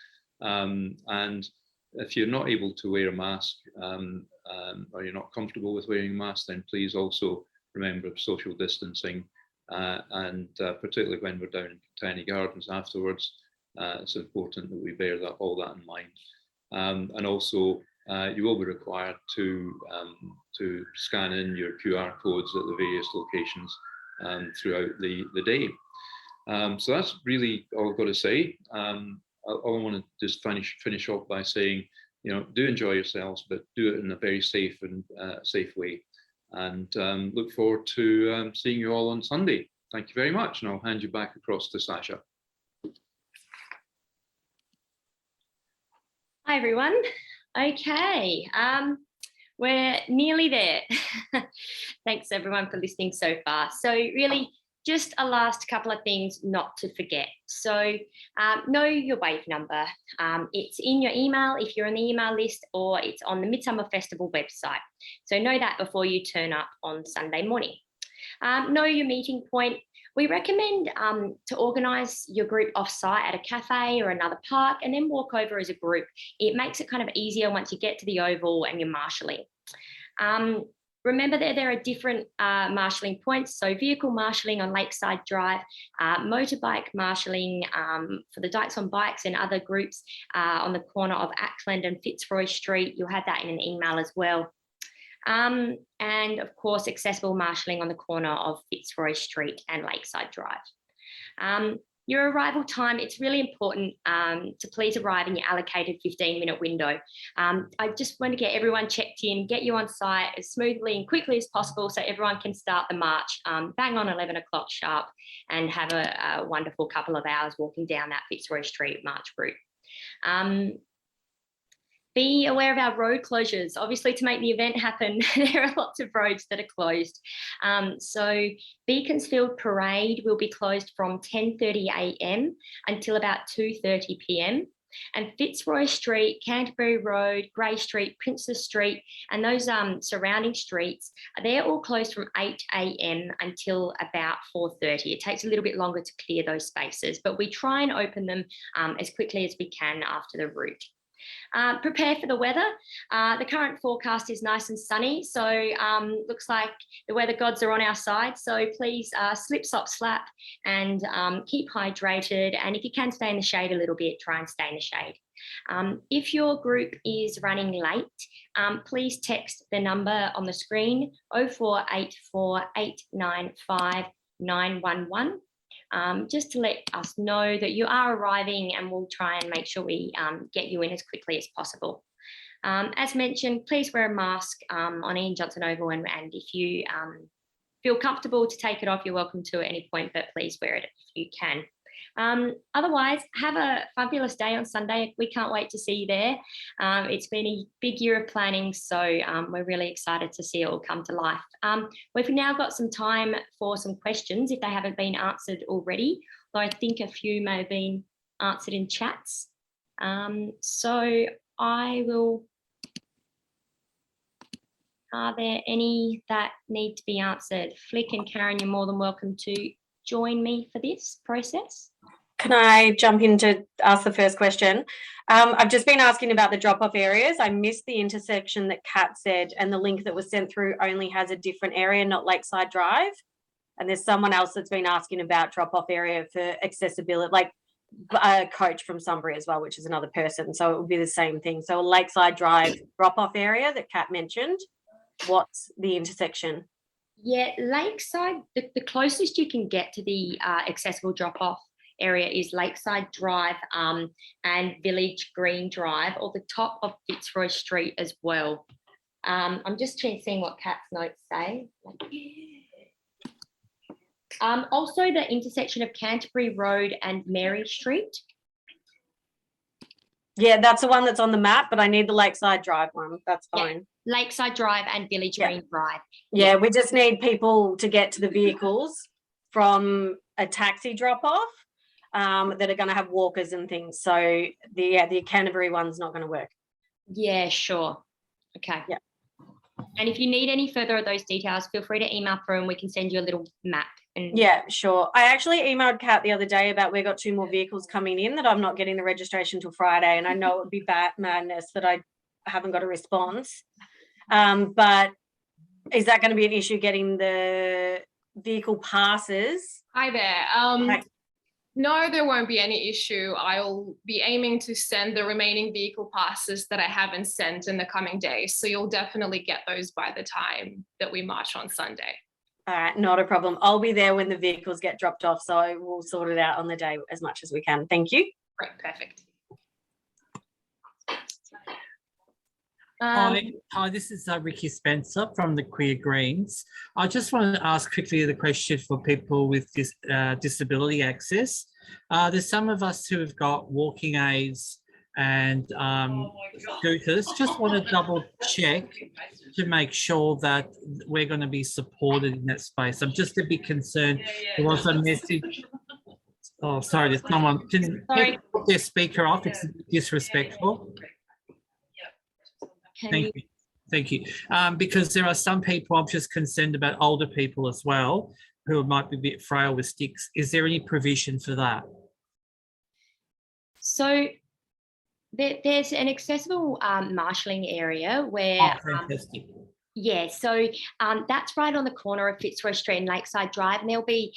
And if you're not able to wear a mask or you're not comfortable with wearing a mask, then please also remember social distancing. And particularly when we're down in Katana Gardens afterwards, it's important that we bear all that in mind. And also, you will be required to scan in your QR codes at the various locations throughout the day. So that's really all I've got to say. All I want to just finish off by saying, do enjoy yourselves, but do it in a very safe way. And look forward to seeing you all on Sunday. Thank you very much, and I'll hand you back across to Sasha. Hi, everyone. Okay, we're nearly there. Thanks, everyone, for listening so far. So really, just a last couple of things not to forget. So know your wave number. It's in your email if you're on the email list, or it's on the Midsummer Festival website. So know that before you turn up on Sunday morning. Know your meeting point. We recommend to organise your group off-site at a cafe or another park, and then walk over as a group. It makes it kind of easier once you get to the oval and you're marshalling. Remember that there are different marshalling points. So vehicle marshalling on Lakeside Drive, motorbike marshalling for the Dykes on Bikes and other groups on the corner of Ackland and Fitzroy Street. You'll have that in an email as well. And of course, accessible marshalling on the corner of Fitzroy Street and Lakeside Drive. Your arrival time, it's really important to please arrive in your allocated 15-minute window. I just want to get everyone checked in, get you on site as smoothly and quickly as possible so everyone can start the march bang on 11 o'clock sharp and have a wonderful couple of hours walking down that Fitzroy Street march route. Be aware of our road closures. Obviously, to make the event happen, there are lots of roads that are closed. So Beaconsfield Parade will be closed from 10:30 a.m. until about 2:30 p.m. And Fitzroy Street, Canterbury Road, Grey Street, Princess Street, and those surrounding streets, they're all closed from 8 a.m. until about 4:30. It takes a little bit longer to clear those spaces, but we try and open them as quickly as we can after the route. Prepare for the weather. The current forecast is nice and sunny, so looks like the weather gods are on our side. So please slip, slop, slap, and keep hydrated. And if you can stay in the shade a little bit, try and stay in the shade. If your group is running late, please text the number on the screen 0484 895 911. Just to let us know that you are arriving, and we'll try and make sure we get you in as quickly as possible. As mentioned, please wear a mask on Ian Johnson Oval, and if you feel comfortable to take it off, you're welcome to at any point, but please wear it if you can. Otherwise, have a fabulous day on Sunday. We can't wait to see you there. It's been a big year of planning, so we're really excited to see it all come to life. We've now got some time for some questions if they haven't been answered already, though I think a few may have been answered in chats. So I will. Are there any that need to be answered? Flick and Karen, you're more than welcome to join me for this process. Can I jump in to ask the first question? I've just been asking about the drop-off areas. I missed the intersection that Kat said, and the link that was sent through only has a different area, not Lakeside Drive. And there's someone else that's been asking about drop-off area for accessibility, like a coach from Sunbury as well, which is another person. So it would be the same thing. So a Lakeside Drive drop-off area that Kat mentioned. What's the intersection? Yeah, Lakeside, the closest you can get to the accessible drop-off area is Lakeside Drive and Village Green Drive, or the top of Fitzroy Street as well. I'm just seeing what Kat's notes say. Also, the intersection of Canterbury Road and Mary Street. Yeah, that's the one that's on the map, but I need the Lakeside Drive one. That's fine. Yeah, Lakeside Drive and Village Green Drive. Yeah, we just need people to get to the vehicles from a taxi drop-off that are going to have walkers and things. So the Canterbury one's not going to work. Yeah, sure. Okay. Yeah. And if you need any further of those details, feel free to email through and we can send you a little map. Yeah, sure. I actually emailed Kat the other day about we've got 2 more vehicles coming in that I'm not getting the registration till Friday, and I know it would be madness that I haven't got a response. But is that going to be an issue getting the vehicle passes? Hi there. No, there won't be any issue. I'll be aiming to send the remaining vehicle passes that I haven't sent in the coming days. So you'll definitely get those by the time that we march on Sunday. All right, not a problem. I'll be there when the vehicles get dropped off, so I will sort it out on the day as much as we can. Thank you. Great, perfect. Hi, this is Ricky Spencer from the Queer Greens. I just wanted to ask quickly the question for people with disability access. There's some of us who have got walking aids and scooters. Just want to double check to make sure that we're going to be supported in that space. I'm just a bit concerned. There was a message. Oh, sorry, there's someone. Can put their speaker off? It's disrespectful. Thank you. Because there are some people, I'm just concerned about older people as well, who might be a bit frail with sticks. Is there any provision for that? So there's an accessible marshalling area where fantastic. Yeah, so that's right on the corner of Fitzroy Street and Lakeside Drive, and there'll be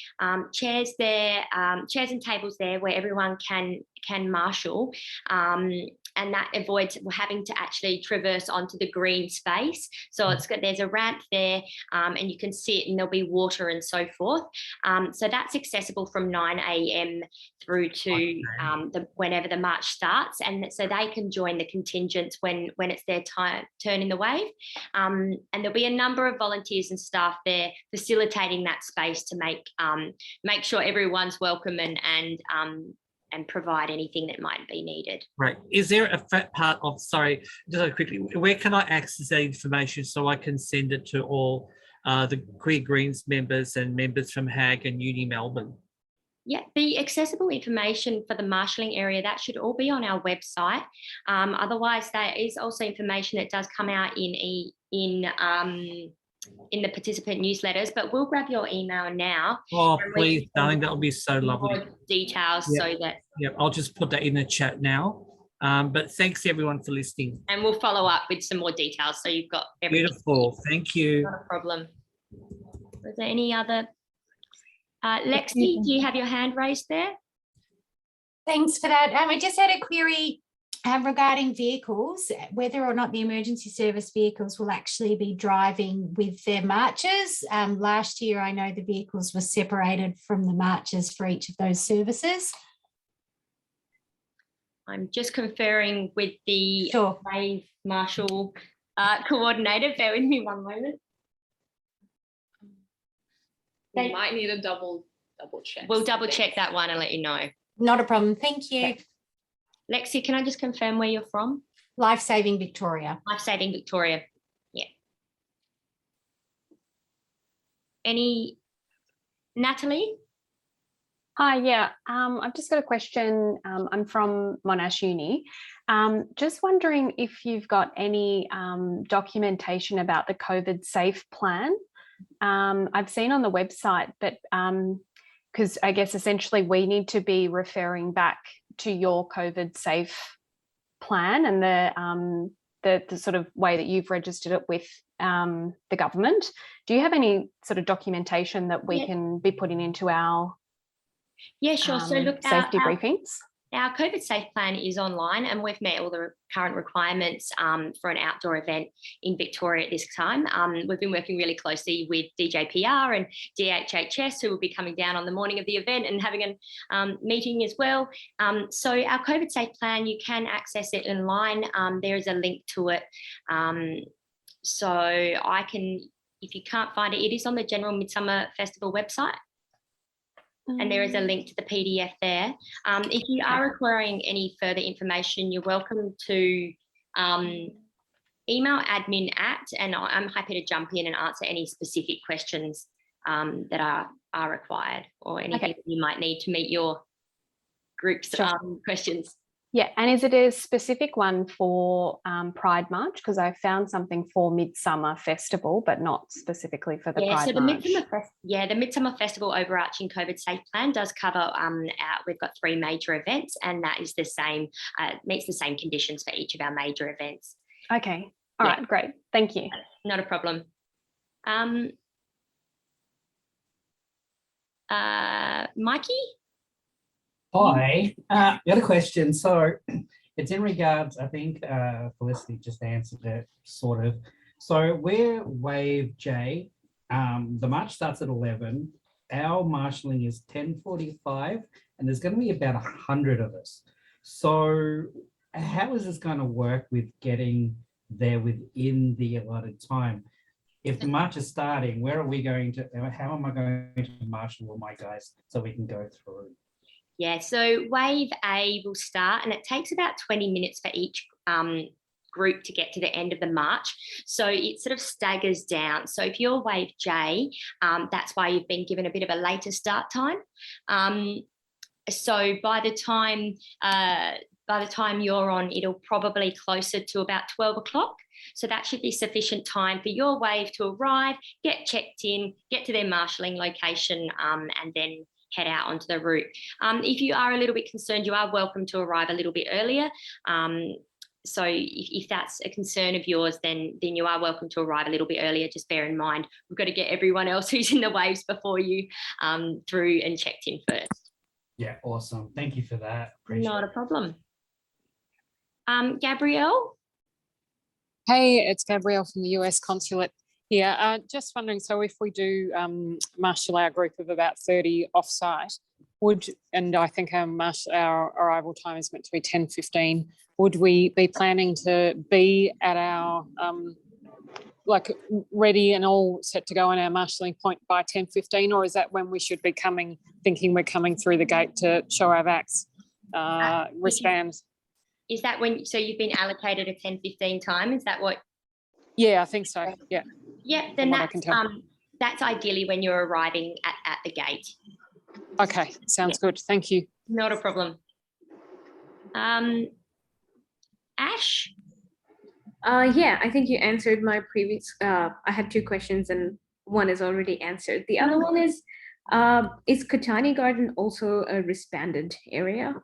chairs there, chairs and tables there where everyone can marshal, and that avoids having to actually traverse onto the green space. So there's a ramp there, and you can sit, and there'll be water and so forth. So that's accessible from 9 a.m. through to whenever the march starts, and so they can join the contingents when it's their turn in the wave. And there'll be a number of volunteers and staff there facilitating that space to make sure everyone's welcome and provide anything that might be needed. Right. Is there a fat part of, sorry, just quickly, where can I access that information so I can send it to all the Queer Greens members and members from HAG and Uni Melbourne? Yeah, the accessible information for the marshalling area, that should all be on our website. Otherwise, there is also information that does come out in the participant newsletters, but we'll grab your email now. Oh, please, darling, that would be so lovely. More details so that. Yeah, I'll just put that in the chat now. But thanks everyone for listening. And we'll follow up with some more details so you've got everything. Beautiful, thank you. Not a problem. Was there any other? Lexi, do you have your hand raised there? Thanks for that. I just had a query regarding vehicles, whether or not the emergency service vehicles will actually be driving with their marchers. Last year, I know the vehicles were separated from the marchers for each of those services. I'm just conferring with the Sure. Wave Marshal coordinator. Bear with me one moment. We might need a double check. We'll double check that one and let you know. Not a problem. Thank you. Okay. Lexi, can I just confirm where you're from? Life Saving Victoria. Life Saving Victoria. Yeah. Any, Natalie? Hi, yeah, I've just got a question. I'm from Monash Uni. Just wondering if you've got any documentation about the COVID safe plan. I've seen on the website that, because I guess essentially we need to be referring back to your COVID safe plan and the sort of way that you've registered it with the government. Do you have any sort of documentation that we can be putting into our Sure. So look, safety briefings? Our COVID safe plan is online and we've met all the current requirements for an outdoor event in Victoria at this time. We've been working really closely with DJPR and DHHS, who will be coming down on the morning of the event and having a meeting as well. So our COVID safe plan, you can access it online. There is a link to it. So I can, if you can't find it, it is on the General Midsummer Festival website. And there is a link to the PDF there. If you are requiring any further information, you're welcome to email admin @ and I'm happy to jump in and answer any specific questions that are required or anything that you might need to meet your group's questions. Yeah, and is it a specific one for Pride March? Because I found something for Midsummer Festival, but not specifically for the Pride March. The Midsummer Festival overarching COVID safe plan does cover, we've got 3 major events and that is the same, meets the same conditions for each of our major events. Okay, all right, great, thank you. Not a problem. Mikey? Hi, got a question. So it's in regards, I think Felicity just answered it, sort of. So we're Wave J. The march starts at 11. Our marshalling is 10:45, and there's going to be about 100 of us. So how is this going to work with getting there within the allotted time? If the march is starting, where are we going to, how am I going to marshal all my guys so we can go through? Yeah, so Wave A will start and it takes about 20 minutes for each group to get to the end of the march. So it sort of staggers down. So if you're Wave J, that's why you've been given a bit of a later start time. So by the time you're on, it'll probably closer to about 12 o'clock. So that should be sufficient time for your wave to arrive, get checked in, get to their marshalling location, and then head out onto the route. If you are a little bit concerned, you are welcome to arrive a little bit earlier. So if that's a concern of yours, then you are welcome to arrive a little bit earlier. Just bear in mind, we've got to get everyone else who's in the waves before you through and checked in first. Yeah, awesome. Thank you for that. Appreciate Not a problem. Gabrielle? Hey, it's Gabrielle from the US Consulate here. Just wondering, so if we do marshal our group of about 30 off-site, and I think our arrival time is meant to be 10:15, would we be planning to be at our, like ready and all set to go on our marshalling point by 10:15, or is that when we should be coming, thinking we're coming through the gate to show our vax wristbands? Is that when, so you've been allocated a 10:15 time, is that what? Yeah, I think so, yeah. Yeah, then that's ideally when you're arriving at the gate. Okay, sounds good. Thank you. Not a problem. Ash? Yeah, I think you answered my previous, I had two questions and one is already answered. The other one is Katana Garden also a wristbanded area?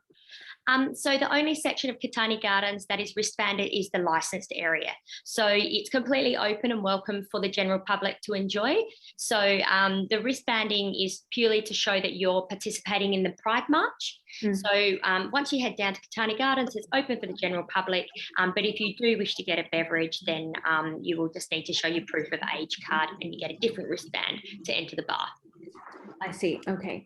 So the only section of Katana Gardens that is wristbanded is the licensed area. So it's completely open and welcome for the general public to enjoy. So the wristbanding is purely to show that you're participating in the Pride March. So once you head down to Katana Gardens, it's open for the general public. But if you do wish to get a beverage, then you will just need to show your proof of age card and you get a different wristband to enter the bar. I see. Okay.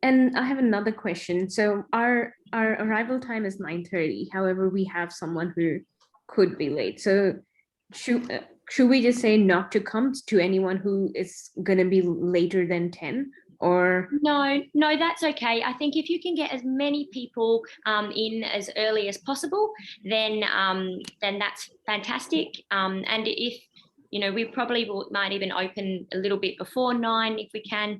And I have another question. So our arrival time is 9:30. However, we have someone who could be late. So should we just say not to come to anyone who is going to be later than 10? Or no, that's okay. I think if you can get as many people in as early as possible, then that's fantastic. And if we probably might even open a little bit before 9 if we can.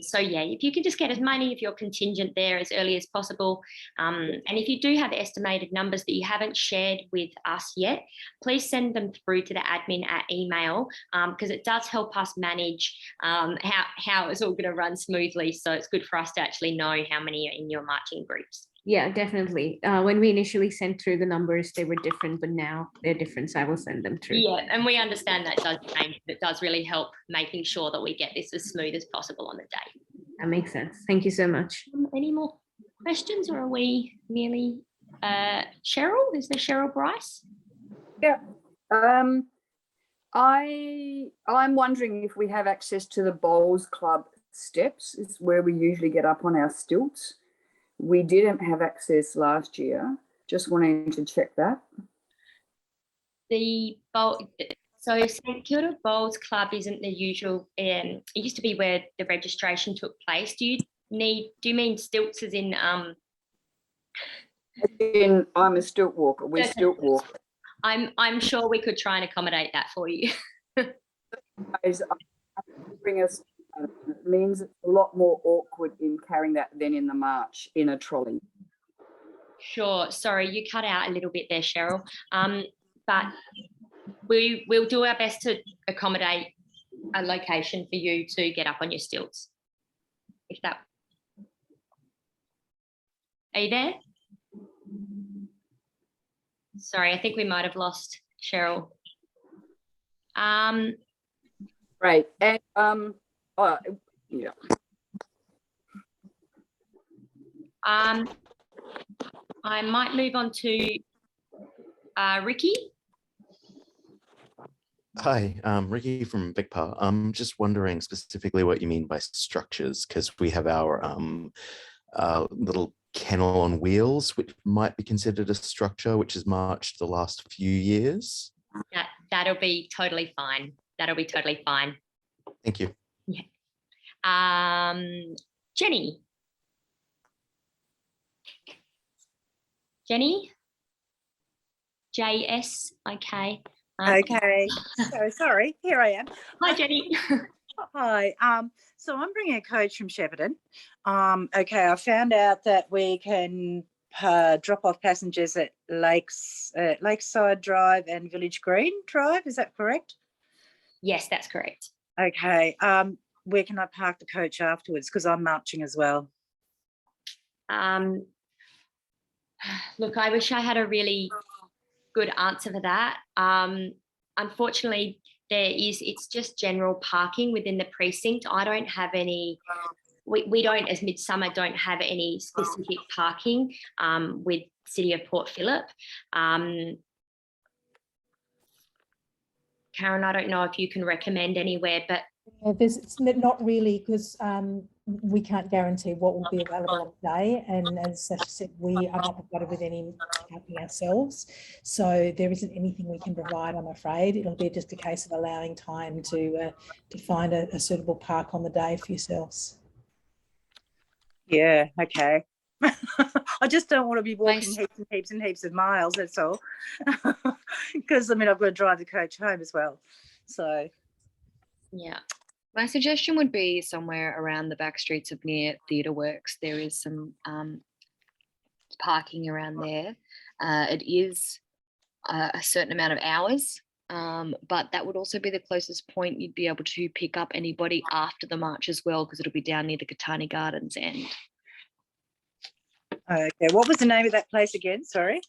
So yeah, if you can just get as many of your contingent there as early as possible. And if you do have estimated numbers that you haven't shared with us yet, please send them through to the admin at email, because it does help us manage how it's all going to run smoothly. So it's good for us to actually know how many are in your marching groups. Yeah, definitely. When we initially sent through the numbers, they were different, but now they're different. So I will send them through. Yeah, and we understand that does change, but it does really help making sure that we get this as smooth as possible on the day. That makes sense. Thank you so much. Any more questions, or are we merely Cheryl? Is there Cheryl Bryce? Yeah. I'm wondering if we have access to the Bowls Club steps. Is where we usually get up on our stilts. We didn't have access last year. Just wanting to check that. So St Kilda Bowls Club isn't the usual. It used to be where the registration took place. Do you mean stilts as in? I'm a stilt walker. We're stilt walkers. I'm sure we could try and accommodate that for you. Bring us. It means it's a lot more awkward in carrying that than in the march in a trolley. Sure. Sorry, you cut out a little bit there, Cheryl. But we'll do our best to accommodate a location for you to get up on your stilts. Are you there? Sorry, I think we might have lost Cheryl. Right. And yeah. I might move on to Ricky. Hi, Ricky from Vicpa. I'm just wondering specifically what you mean by structures, because we have our little kennel on wheels, which might be considered a structure, which has marched the last few years. That'll be totally fine. That'll be totally fine. Thank you. Yeah. Jenny. JS, okay. Okay, so sorry, here I am. Hi, Jenny. Hi, so I'm bringing a coach from Shepparton. Okay, I found out that we can drop off passengers at Lakeside Drive and Village Green Drive, is that correct? Yes, that's correct. Okay, where can I park the coach afterwards? Because I'm marching as well. Look, I wish I had a really good answer for that. Unfortunately, it's just general parking within the precinct. I don't have any, we don't, as Midsummer, don't have any specific parking with City of Port Phillip. Karen, I don't know if you can recommend anywhere, but it's not really, because we can't guarantee what will be available on the day, and as Sasha said, we are not provided with any parking ourselves, so there isn't anything we can provide, I'm afraid. It'll be just a case of allowing time to find a suitable park on the day for yourselves. Yeah, okay. I just don't want to be walking heaps and heaps of miles, that's all. Because I mean, I've got to drive the coach home as well, so yeah. My suggestion would be somewhere around the back streets of near Theatre Works. There is some parking around there. It is a certain amount of hours, but that would also be the closest point you'd be able to pick up anybody after the march as well, because it'll be down near the Katana Gardens end. Okay, what was the name of that place again? Sorry.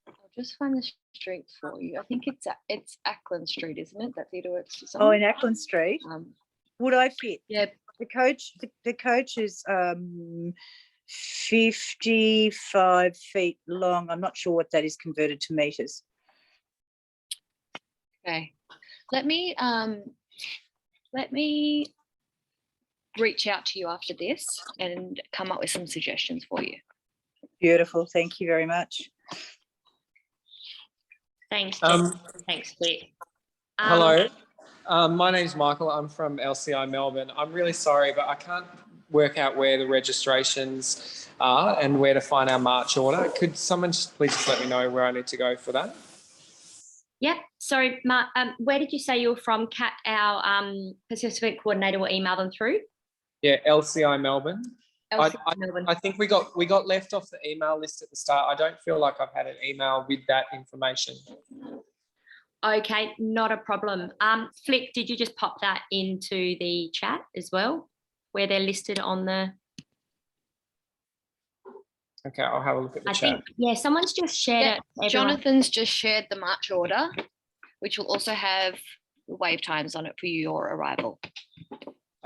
I'll just find the street for you. I think it's Ackland Street, isn't it? That Theatre Works design. Oh, in Ackland Street. Would I fit? Yeah. The coach is 55 feet long. I'm not sure what that is converted to meters. Okay. Let me reach out to you after this and come up with some suggestions for you. Beautiful. Thank you very much. Thanks. Thanks, Claire. Hello. My name's Michael. I'm from LCI Melbourne. I'm really sorry, but I can't work out where the registrations are and where to find our march order. Could someone please just let me know where I need to go for that? Yep. Sorry, Mark. Where did you say you were from? Kat, our participant coordinator, will email them through. Yeah, LCI Melbourne. Melbourne. I think we got left off the email list at the start. I don't feel like I've had an email with that information. Okay, not a problem. Flick, did you just pop that into the chat as well, where they're listed on the? Okay, I'll have a look at the I chat. think, yeah, someone's just shared it. Everyone. Jonathan's just shared the march order, which will also have wave times on it for your arrival.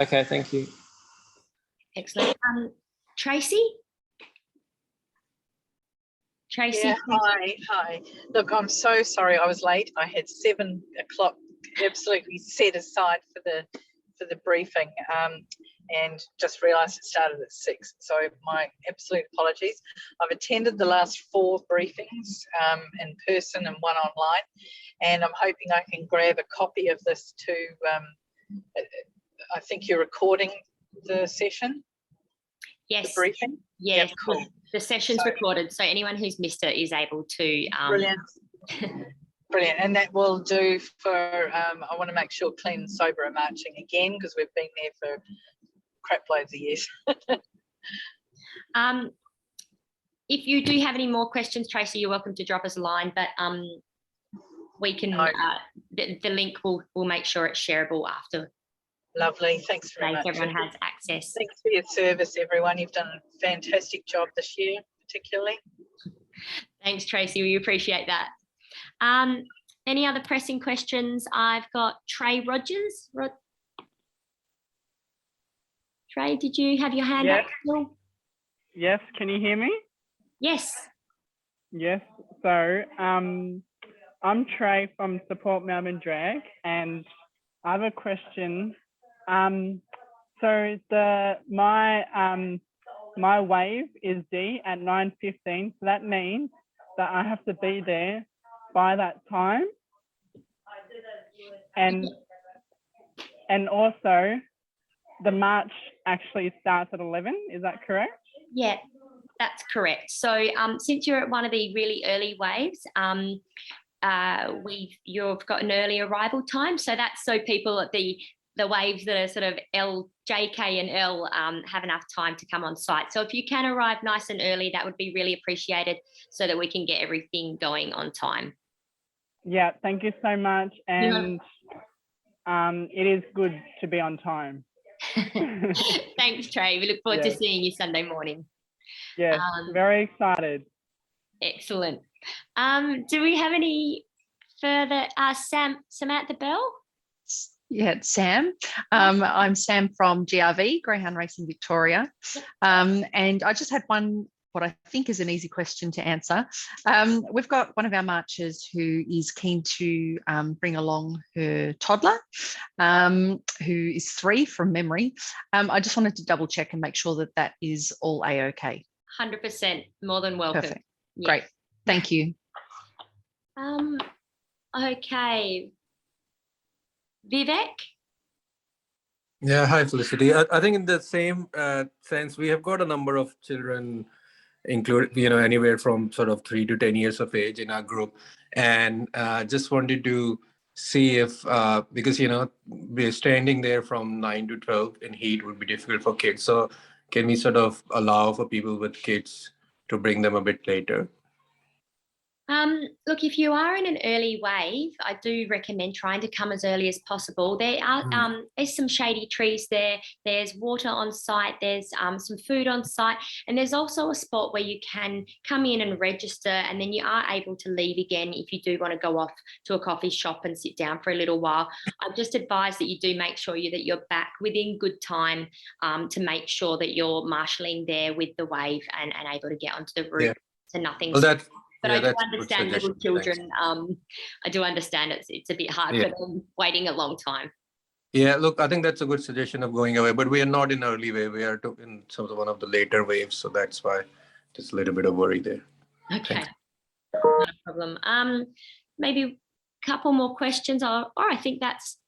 Okay, thank you. Excellent. Tracy? Tracy? Yeah, hi. Look, I'm so sorry I was late. I had 7 o'clock absolutely set aside for the briefing, and just realised it started at 6. So my absolute apologies. I've attended the last 4 briefings in person and 1 online, and I'm hoping I can grab a copy of this to. I think you're recording the session. Yes. The briefing. Yes. Yeah, cool. The session's recorded, so anyone who's missed it is able to. Brilliant. Brilliant, and that will do for. I want to make sure Clean and Sober are marching again, because we've been there for crap loads of years. If you do have any more questions, Tracy, you're welcome to drop us a line, but we can. The link will make sure it's shareable after. Lovely, thanks very much. Everyone has access. Thanks for your service, everyone. You've done a fantastic job this year, particularly. Thanks, Tracy. We appreciate that. Any other pressing questions? I've got Trey Rogers. Trey, did you have your hand up? Yes, can you hear me? Yes. Yes, so I'm Trey from Support Melbourne Drag, and I have a question. So my wave is D at 9:15, so that means that I have to be there by that time. And also the march actually starts at 11, is that correct? Yeah, that's correct. So since you're at one of the really early waves, you've got an early arrival time. So that's so people at the waves that are sort of L, JK and L have enough time to come on site. So if you can arrive nice and early, that would be really appreciated so that we can get everything going on time. Yeah, thank you so much. And it is good to be on time. Thanks, Trey. We look forward to seeing you Sunday morning. Yes, very excited. Excellent. Do we have any further? Samantha Bell? Yeah, it's Sam. I'm Sam from GRV, Greyhound Racing Victoria. And I just had what I think is an easy question to answer. We've got one of our marchers who is keen to bring along her toddler, who is 3 from memory. I just wanted to double check and make sure that that is all A-OK. 100%, more than welcome. Perfect. Yes. Great, thank you. Okay. Vivek? Yeah, hi Felicity. I think in the same sense, we have got a number of children, anywhere from sort of 3 to 10 years of age in our group, and just wanted to see if, because, we're standing there from 9 to 12 in heat would be difficult for kids. So can we sort of allow for people with kids to bring them a bit later? Look, if you are in an early wave, I do recommend trying to come as early as possible. There are there's some shady trees there. There's water on site. There's some food on site, and there's also a spot where you can come in and register, and then you are able to leave again if you do want to go off to a coffee shop and sit down for a little while. I just advise that you do make sure that you're back within good time to make sure that you're marshalling there with the wave and able to get onto the route. So nothing. Well, But I do understand little children. I do understand it's a bit hard for them waiting a long time. Yeah, look, I think that's a good suggestion of going away, but we are not in early wave. We are in sort of one of the later waves. So that's why just a little bit of worry there. Okay, not a problem. Maybe a couple more questions. I think that's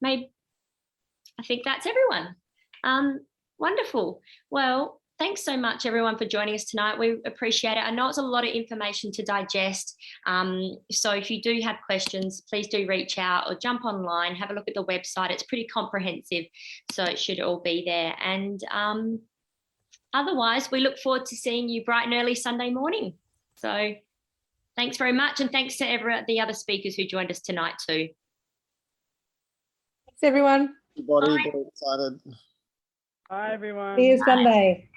everyone. Wonderful. Well, thanks so much, everyone, for joining us tonight. We appreciate it. I know it's a lot of information to digest. So if you do have questions, please do reach out or jump online, have a look at the website. It's pretty comprehensive, so it should all be there. And otherwise, we look forward to seeing you bright and early Sunday morning. So thanks very much. And thanks to the other speakers who joined us tonight too. Thanks, everyone. Everybody, very excited. Bye, everyone. See you Sunday.